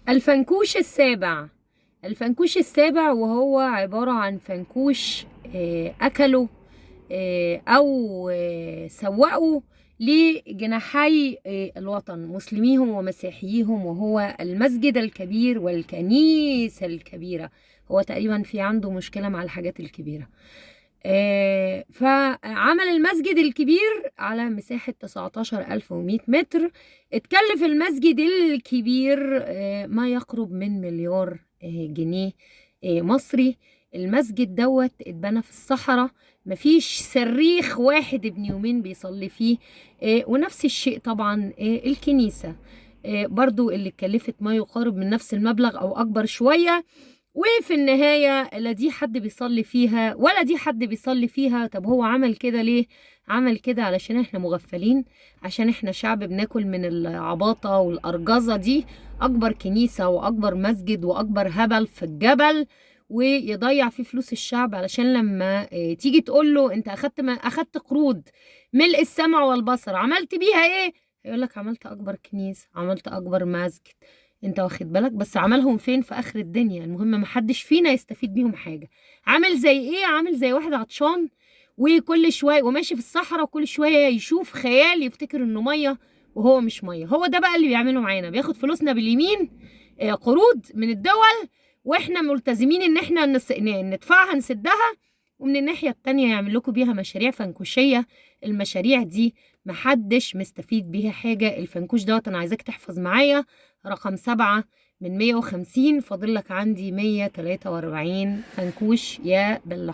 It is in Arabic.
الفنكوش السابع. الفنكوش السابع وهو عبارة عن فنكوش أكله أو سوقوا لجناحي الوطن، مسلميهم ومسيحيهم، وهو المسجد الكبير والكنيسة الكبيرة. هو تقريبا في عنده مشكلة مع الحاجات الكبيرة. فعمل المسجد الكبير على مساحة 19,100 متر. اتكلف المسجد الكبير ما يقرب من مليار جنيه مصري. المسجد دوت اتبنى في الصحراء، مفيش صريخ واحد ابن يومين بيصلي فيه. ونفس الشيء طبعا الكنيسة برضو اللي اتكلفت ما يقارب من نفس المبلغ أو أكبر شوية. وفي النهاية لا دي حد بيصلي فيها ولا دي حد بيصلي فيها. طب هو عمل كده ليه؟ عمل كده علشان احنا مغفلين، عشان احنا شعب بناكل من العباطة والأرجزة دي. أكبر كنيسة وأكبر مسجد وأكبر هبل في الجبل، ويضيع فيه فلوس الشعب علشان لما تيجي تقول له انت أخدت قروض ملء السمع والبصر، عملت بيها ايه؟ يقول لك عملت أكبر كنيسة، عملت أكبر مسجد. انت واخد بالك؟ بس عملهم فين؟ في اخر الدنيا. المهم محدش فينا يستفيد بيهم حاجة. عامل زي ايه؟ عامل زي واحد عطشان وكل شوية وماشي في الصحراء، وكل شوية يشوف خيال يفتكر انه مية وهو مش مية. هو ده بقى اللي بيعمله معانا، بياخد فلوسنا باليمين قروض من الدول، واحنا ملتزمين ان احنا ندفعها نسدها، ومن الناحية التانية يعمل لكم بيها مشاريع فنكوشية. المشاريع دي محدش مستفيد بيها حاجة. الفنكوش دوت انا عايزاك تحفظ معايا رقم 7 من 150. فاضل لك عندي 143 فنكوش يا بلح.